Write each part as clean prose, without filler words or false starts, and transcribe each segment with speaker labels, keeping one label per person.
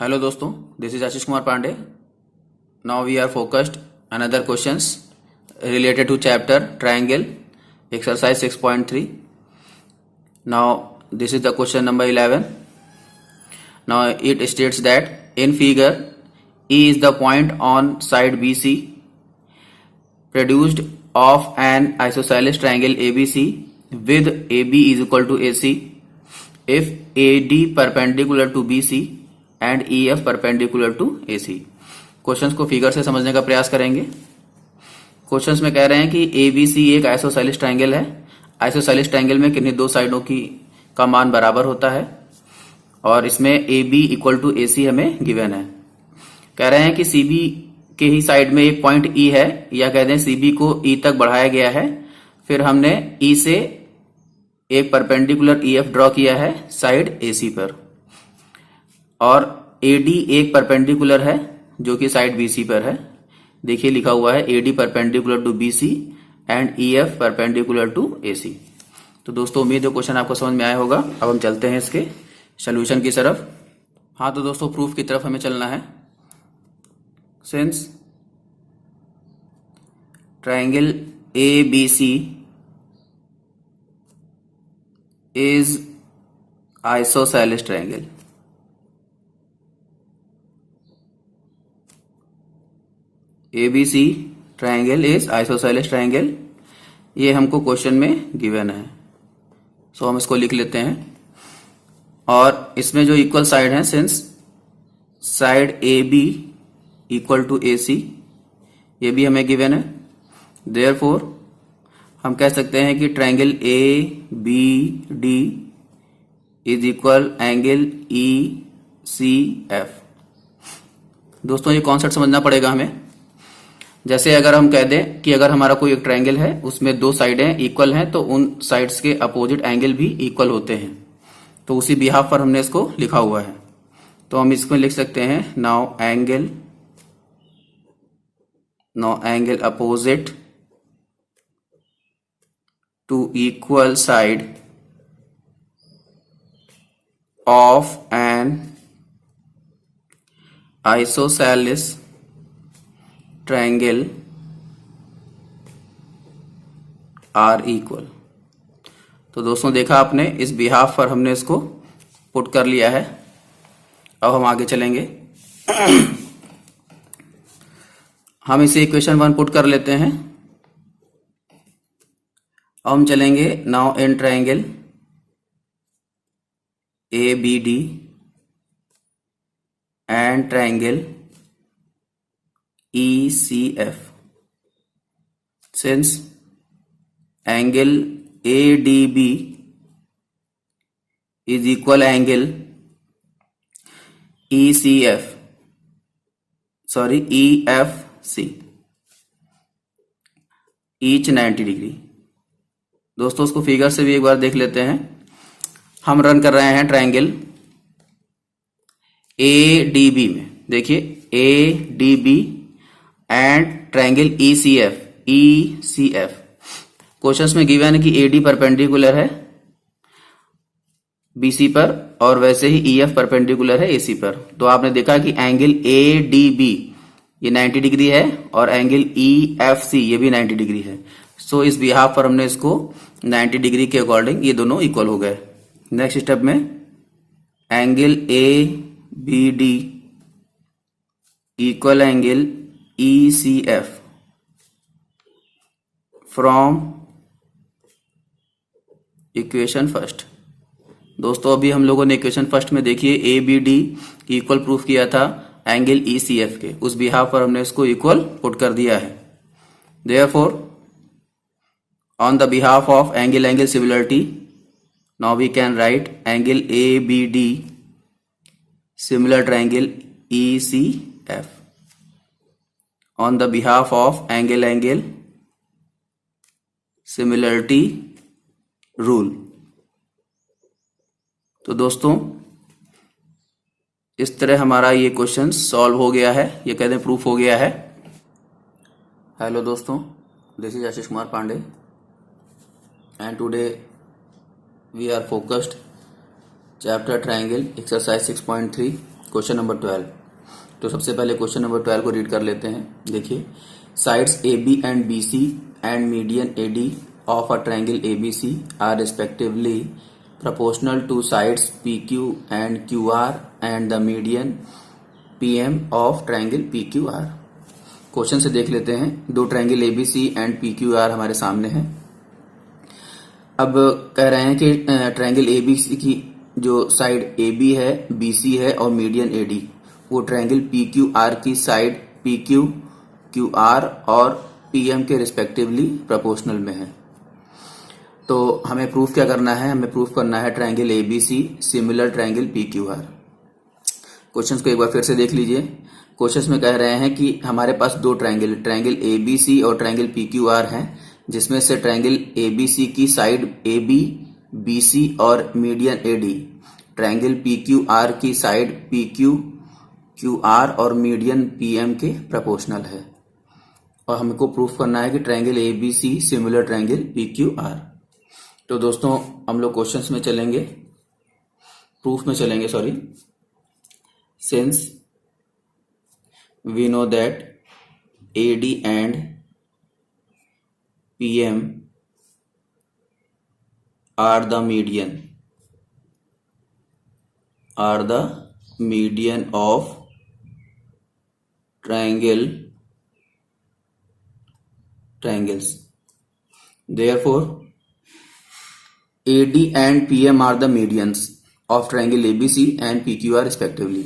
Speaker 1: Hello दोस्तों, this is Ashish Kumar Pandey. Now we are focused another questions related to chapter triangle exercise 6.3. Now this is the question number 11. Now it states that in figure E is the point on side BC produced of an isosceles triangle ABC with AB is equal to AC if AD perpendicular to BC and E F perpendicular to A C. Questions को figure से समझने का प्रयास करेंगे। Questions में कह रहे हैं कि ए बी सी एक आइसोसेलेस ट्राइंगल है। आइसोसेलेस ट्राइंगल में किन्हीं दो साइडों का मान बराबर होता है और इसमें A B equal to A सी हमें गिवन है। कह रहे हैं कि सी बी के ही साइड में एक पॉइंट ई है, या कह दें सी बी को ई तक बढ़ाया गया है। फिर हमने ई से एक परपेंडिकुलर ई एफ ड्रॉ किया है साइड ए सी पर, और AD एक परपेंडिकुलर है जो कि साइड BC पर है। देखिए लिखा हुआ है AD perpendicular to BC and EF perpendicular to AC। तो दोस्तों उम्मीद है क्वेश्चन आपको समझ में आया होगा। अब हम चलते हैं इसके सॉल्यूशन की तरफ। हाँ तो दोस्तों प्रूफ की तरफ हमें चलना है। Since triangle ABC is isosceles triangle, ABC triangle is isosceles triangle, ये हमको क्वेश्चन में गिवन है। सो हम इसको लिख लेते हैं। और इसमें जो इक्वल साइड है, since side AB equal to AC, ये भी हमें गिवन है। देयरफॉर हम कह सकते हैं कि triangle ABD is equal angle ECF। दोस्तों ये कॉन्सेप्ट समझना पड़ेगा हमें। जैसे अगर हम कह दें कि अगर हमारा कोई एक ट्राइंगल है, उसमें दो साइडें इक्वल हैं, तो उन साइड्स के अपोजिट एंगल भी इक्वल होते हैं। तो उसी बिहाफ पर हमने इसको लिखा हुआ है। तो हम इसको लिख सकते हैं now angle opposite to equal side of an isosceles triangle are equal. तो दोस्तों देखा आपने, इस बिहाफ पर हमने इसको पुट कर लिया है। अब हम आगे चलेंगे। हम इसे इक्वेशन 1 पुट कर लेते हैं। अब हम चलेंगे now in triangle ABD and triangle ECF, since angle ADB is equal angle ECF, EFC, each 90 degree. दोस्तों उसको फिगर से भी एक बार देख लेते हैं। हम रन कर रहे हैं ट्राइंगल ADB में। देखिए ADB and triangle ECF। Questions में गिवन है कि AD परपेंडिकुलर है BC पर और वैसे ही EF परपेंडिकुलर है AC पर। तो आपने देखा कि एंगल ADB ये 90 डिग्री है और एंगल EFC ये भी 90 डिग्री है। सो इस बिहाफ पर हमने इसको 90 डिग्री के अकॉर्डिंग ये दोनों इक्वल हो गए। नेक्स्ट स्टेप में angle ABD equal angle ECF from equation first. दोस्तों अभी हम लोगों ने इक्वेशन फर्स्ट में देखिए ABD इक्वल प्रूफ किया था एंगल ECF के। उस बिहाफ पर हमने इसको इक्वल पुट कर दिया है। Therefore on the behalf of angle similarity now we can write angle ABD similar triangle ECF on the behalf of angle similarity rule। तो दोस्तों इस तरह हमारा ये क्वेश्चन सॉल्व हो गया है, ये कहते हैं प्रूफ हो गया है। हेलो दोस्तों, this is Ashish Kumar Pandey and today we are focused chapter triangle exercise 6.3 question number 12। तो सबसे पहले क्वेश्चन नंबर 12 को रीड कर लेते हैं। देखिए, sides A B and B C and median A D of a triangle A B C are respectively proportional to sides PQ and QR and the median PM of triangle PQR। Question से देख लेते हैं। दो triangle ABC and PQR हमारे सामने हैं। अब कह रहे हैं कि ट्रायंगल ABC की जो साइड AB है, BC है और मीडियन AD वो ट्रायंगल PQR की साइड PQ, QR और PM के रिस्पेक्टिवली प्रोपोर्शनल में है। तो हमें प्रूफ क्या करना है? हमें प्रूफ करना है triangle ABC similar triangle PQR। Questions को एक बार फिर से देख लीजिए। क्वेश्चंस में कह रहे हैं कि हमारे पास दो ट्रायंगल ABC और ट्रायंगल PQR हैं, जिसमें से ट्रायंगल ABC की साइड AB, BC और मीडियन AD ट्रायंगल PQR की साइड PQ, QR और मीडियन PM के प्रोपोर्शनल है। और हमको प्रूफ करना है कि triangle ABC similar triangle PQR। तो दोस्तों हम लोग क्वेश्चंस में चलेंगे, प्रूफ में चलेंगे, sorry. Since we know that AD and PM are the median of triangles, therefore AD and PM are the medians of triangle ABC and PQR respectively।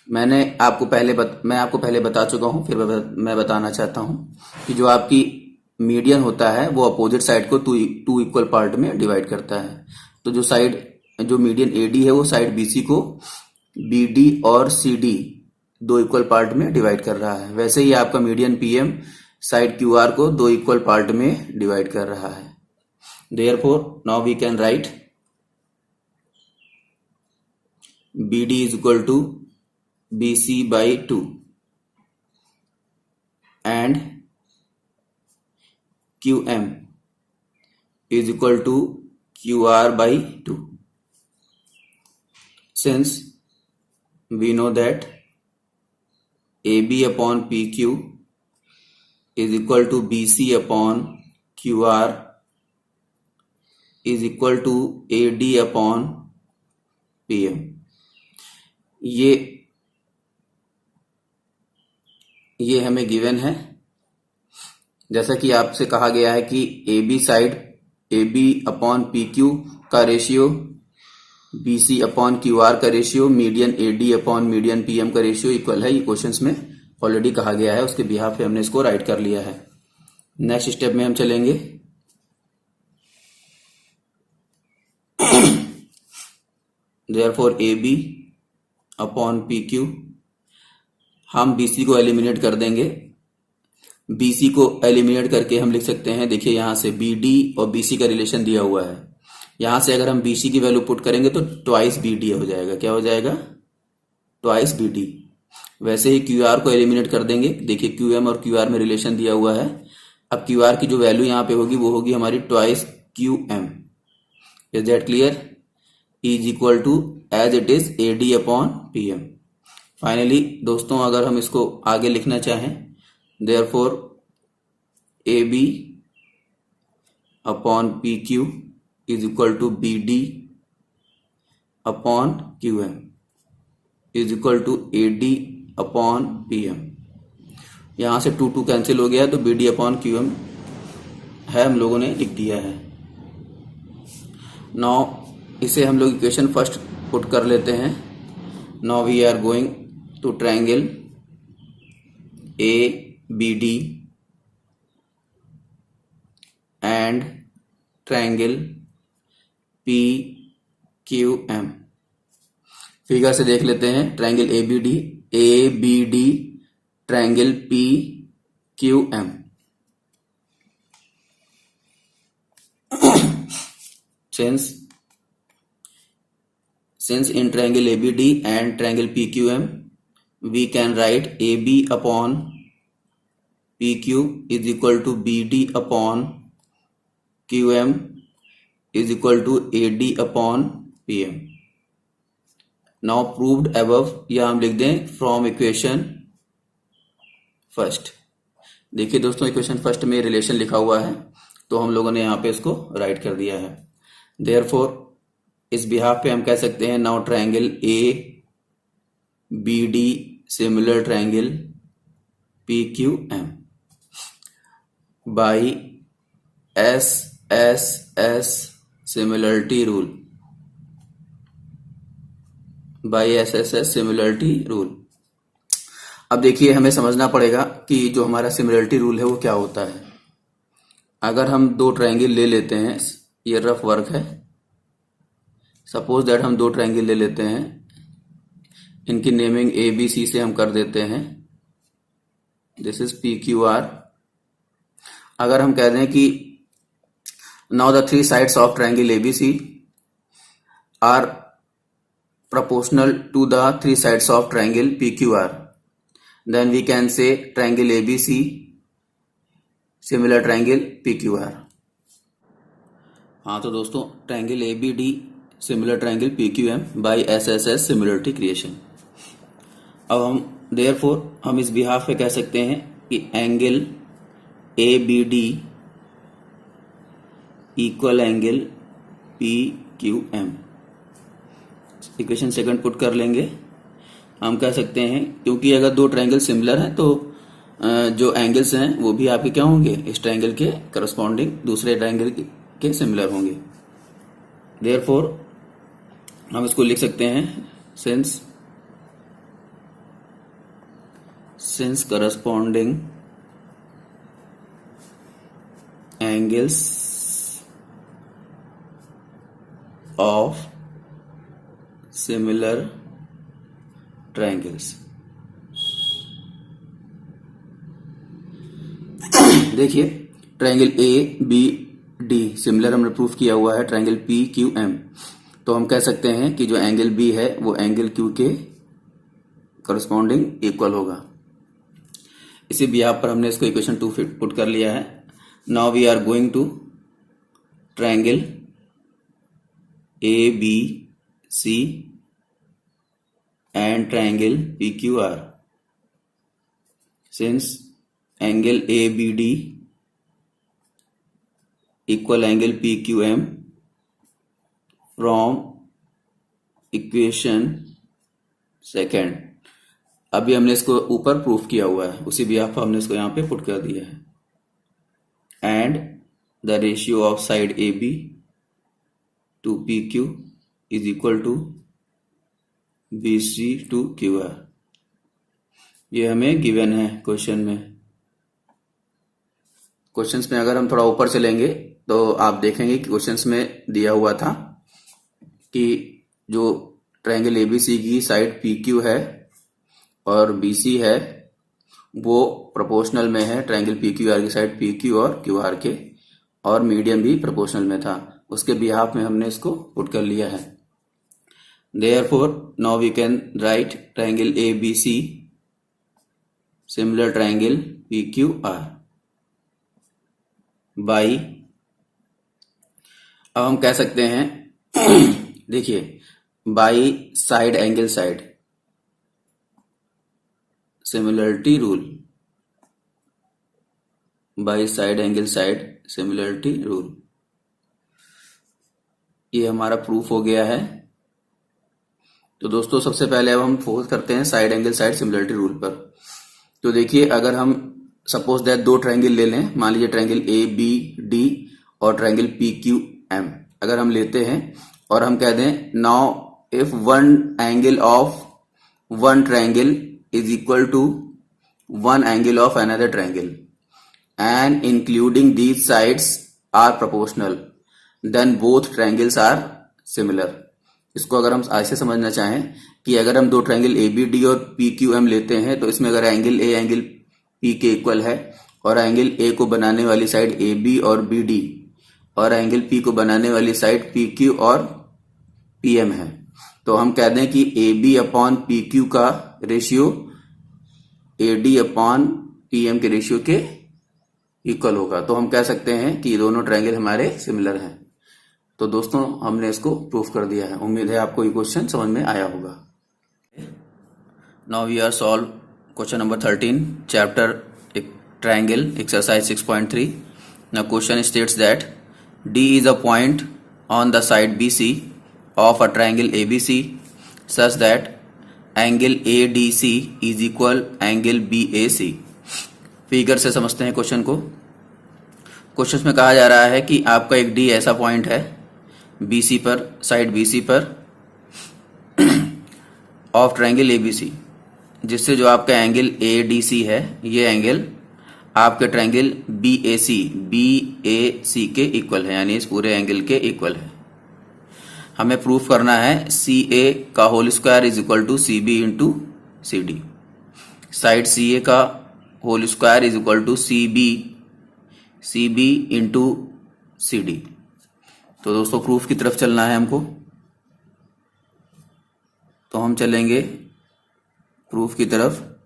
Speaker 1: मैं आपको पहले बता चुका हूं, फिर मैं बताना चाहता हूं कि जो आपकी मीडियन होता है वो अपोजिट साइड को टू इक्वल पार्ट में डिवाइड करता है। तो जो मीडियन AD है वो साइड BC को BD और CD दो इक्वल पार्ट में डिवाइड कर रहा है। वैसे ही आपका मीडियन PM साइड QR को दो इक्वल पार्ट में डिवाइड कर रहा है। Therefore, now we can write BD is equal to BC by 2 and QM is equal to QR by 2। Since we know that AB upon PQ is equal to BC upon QR is equal to AD upon PM। ये हमें given है। जैसा कि आपसे कहा गया है कि AB side AB upon PQ का रेशियो, BC अपॉन QR का ratio, median AD upon median PM का रेशियो इक्वल है। ये क्वेश्चंस में ऑलरेडी कहा गया है, उसके बिहाफ पे हमने इसको राइट कर लिया है। नेक्स्ट स्टेप में हम चलेंगे। Therefore AB अपॉन PQ, हम BC को एलिमिनेट कर देंगे। BC को एलिमिनेट करके हम लिख सकते हैं, देखिए यहां से BD और BC का रिलेशन दिया हुआ है। यहां से अगर हम BC की वैल्यू पुट करेंगे तो ट्वाइस BD हो जाएगा। क्या हो जाएगा? Twice BD। वैसे ही QR को एलिमिनेट कर देंगे। देखिए QM और QR में रिलेशन दिया हुआ है। अब QR की जो वैल्यू यहां पे होगी वो होगी हमारी twice QM। Is that clear? Is equal to as it is AD upon PM। Finally दोस्तों अगर हम इसको आगे लिखना चाहें, therefore AB upon PQ is equal to BD upon QM is equal to AD upon PM। यहां से 2 cancel हो गया तो BD अपॉन QM है, हम लोगों ने लिख दिया है। नाउ इसे हम लोग इक्वेशन फर्स्ट पुट कर लेते हैं। Now we are going to triangle ABD and triangle PQM। Figure से देख लेते हैं। Triangle ABD triangle PQM। Since in triangle ABD and triangle PQM we can write AB upon PQ is equal to BD upon QM is equal to AD upon PM। Now proved above, या हम लिख दें from equation first. देखिए दोस्तों, equation first में relation लिखा हुआ है, तो हम लोगों ने यहाँ पे इसको राइट कर दिया है। देयरफॉर इस बिहाफ पे हम कह सकते हैं now triangle A B D similar triangle P Q M by S S S similarity rule, by S S S similarity rule. अब देखिए, हमें समझना पड़ेगा कि जो हमारा सिमिलरिटी रूल है वो क्या होता है। अगर हम दो ट्रायंगल ले लेते हैं, ये रफ वर्क है, सपोज दैट हम दो ट्रायंगल ले लेते हैं, इनकी नेमिंग ए बी सी से हम कर देते हैं, this is P Q R. अगर हम कह दें कि now the three sides of triangle A B C are proportional to the three sides of triangle PQR, then we can say triangle ABC similar triangle PQR। हाँ तो दोस्तों, triangle ABD similar triangle PQM by SSS similarity creation. अब हम therefore हम इस behalf पे कह सकते हैं कि angle ABD equal angle PQM। Equation second put कर लेंगे। हम कह सकते हैं, क्योंकि अगर दो ट्रायंगल सिमिलर हैं तो जो एंगल्स हैं वो भी आपके क्या होंगे, इस ट्रायंगल के करस्पॉन्डिंग दूसरे ट्रायंगल के सिमिलर होंगे। देयरफॉर हम इसको लिख सकते हैं since corresponding angles of similar triangles. देखिए, triangle A B D similar हमने प्रूफ किया हुआ है ट्रायंगल पी क्यू एम, तो हम कह सकते हैं कि जो एंगल बी है वो एंगल क्यू के करस्पॉन्डिंग इक्वल होगा। इसी बिहाफ पर हमने इसको इक्वेशन 2 पुट कर लिया है। Now we are going to triangle A B C and triangle PQR, since angle ABD equal angle PQM from equation second. अभी हमने इसको ऊपर प्रूफ किया हुआ है, उसी बिहाफ पर हमने इसको यहाँ पे पुट कर दिया है। And the ratio of side AB to PQ is equal to BC to QR। ये हमें गिवन है क्वेश्चन में। क्वेश्चंस में अगर हम थोड़ा ऊपर चलेंगे तो आप देखेंगे कि क्वेश्चंस में दिया हुआ था कि जो ट्रायंगल ABC की साइड PQ है और BC है वो प्रोपोर्शनल में है ट्रायंगल PQR की साइड PQ और QR के, और मीडियम भी प्रोपोर्शनल में था। उसके बिहाफ में हमने इसको पुट कर लिया है। Therefore, now we can write triangle ABC similar triangle PQR by, अब हम कह सकते हैं देखिए, by side angle side similarity rule, by side angle side similarity rule, ये हमारा प्रूफ हो गया है। तो दोस्तों, सबसे पहले अब हम फोकस करते हैं side angle side similarity rule पर। तो देखिए, अगर हम सपोज दैट दो ट्रायंगल ले लें, मान लीजिए ट्रायंगल ए बी डी और ट्रायंगल पी क्यू एम अगर हम लेते हैं और हम कह दें now if one angle of one triangle is equal to one angle of another triangle and including these sides are proportional then both triangles are similar. इसको अगर हम ऐसे समझना चाहें कि अगर हम दो ट्रायंगल ABD और PQM लेते हैं तो इसमें अगर एंगल A एंगल P के इक्वल है और एंगल A को बनाने वाली साइड AB और BD और एंगल P को बनाने वाली साइड PQ और PM है, तो हम कह दें कि AB अपॉन PQ का रेशियो AD अपॉन PM के रेशियो के इक्वल होगा। तो हम कह सकते हैं कि ये दोनों ट्रायंगल हमारे सिमिलर हैं। तो दोस्तों, हमने इसको प्रूफ कर दिया है। उम्मीद है आपको ये क्वेश्चन समझ में आया होगा। Now we are solve question number 13, chapter triangle, exercise 6.3. Now question states that D is a point on the side BC of a triangle ABC such that angle ADC is equal angle BAC. Figure से समझते हैं question को। Question में कहा जा रहा है कि आपका एक D ऐसा पॉइंट है BC पर, साइड BC पर ऑफ ट्रायंगल ABC, जिससे जो आपका एंगल ADC है, ये एंगल आपके ट्रायंगल BAC के इक्वल है, यानी इस पूरे एंगल के इक्वल है। हमें प्रूफ करना है CA का whole square is equal to CB into CD। Side CA का whole square is equal to CB into CD। तो दोस्तों प्रूफ की तरफ चलना है हमको, तो हम चलेंगे प्रूफ की तरफ।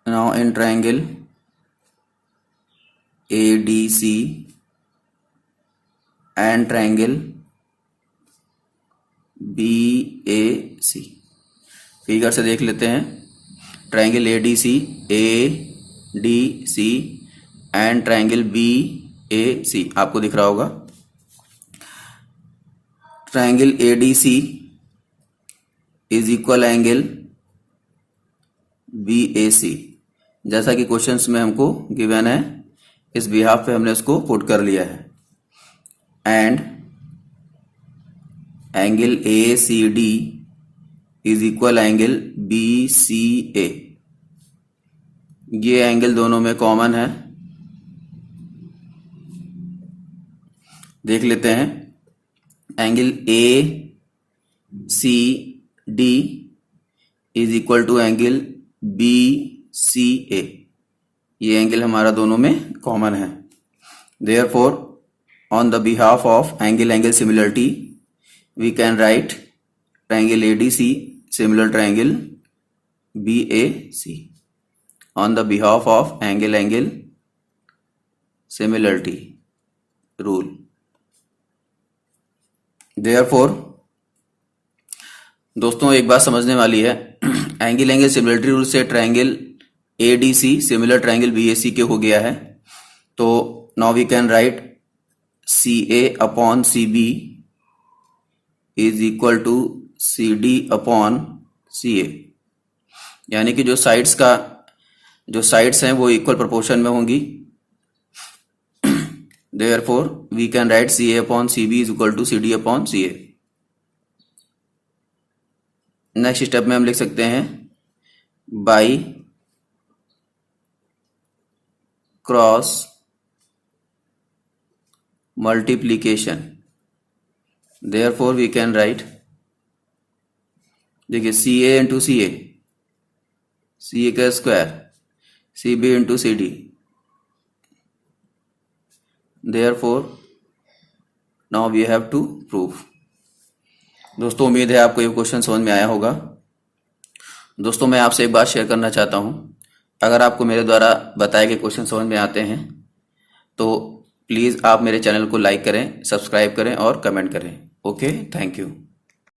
Speaker 1: Now in triangle ADC and triangle BAC, figure से देख लेते हैं। Triangle ADC and triangle BAC आपको दिख रहा होगा। Triangle ADC is equal angle BAC, जैसा कि क्वेश्चंस में हमको गिवन है, इस बिहाफ पे हमने इसको पुट कर लिया है। And angle ACD is equal angle BCA, ये एंगल दोनों में कॉमन है। देख लेते हैं। Angle ACD is equal to angle BCA, ये एंगल हमारा दोनों में कॉमन है। Therefore on the behalf of angle similarity we can write triangle ADC similar triangle BAC on the behalf of angle similarity rule. Therefore दोस्तों एक बात समझने वाली है, एंगल सिमिलरिटी रूल से triangle ADC similar triangle BAC के हो गया है। तो now we can write CA upon CB is equal to CD upon CA, यानी कि जो साइड्स हैं वो इक्वल प्रोपोर्शन में होंगी। Therefore, we can write CA upon CB is equal to CD upon CA. Next step में हम लिख सकते हैं by cross multiplication. Therefore, we can write, देखिए CA इंटू CA का square, CB into CD। Therefore, now we have to prove। दोस्तों उम्मीद है आपको ये क्वेश्चन समझ में आया होगा। दोस्तों मैं आपसे एक बात शेयर करना चाहता हूं, अगर आपको मेरे द्वारा बताए गए क्वेश्चन समझ में आते हैं तो प्लीज़ आप मेरे चैनल को लाइक करें, सब्सक्राइब करें और कमेंट करें। Okay, thank you.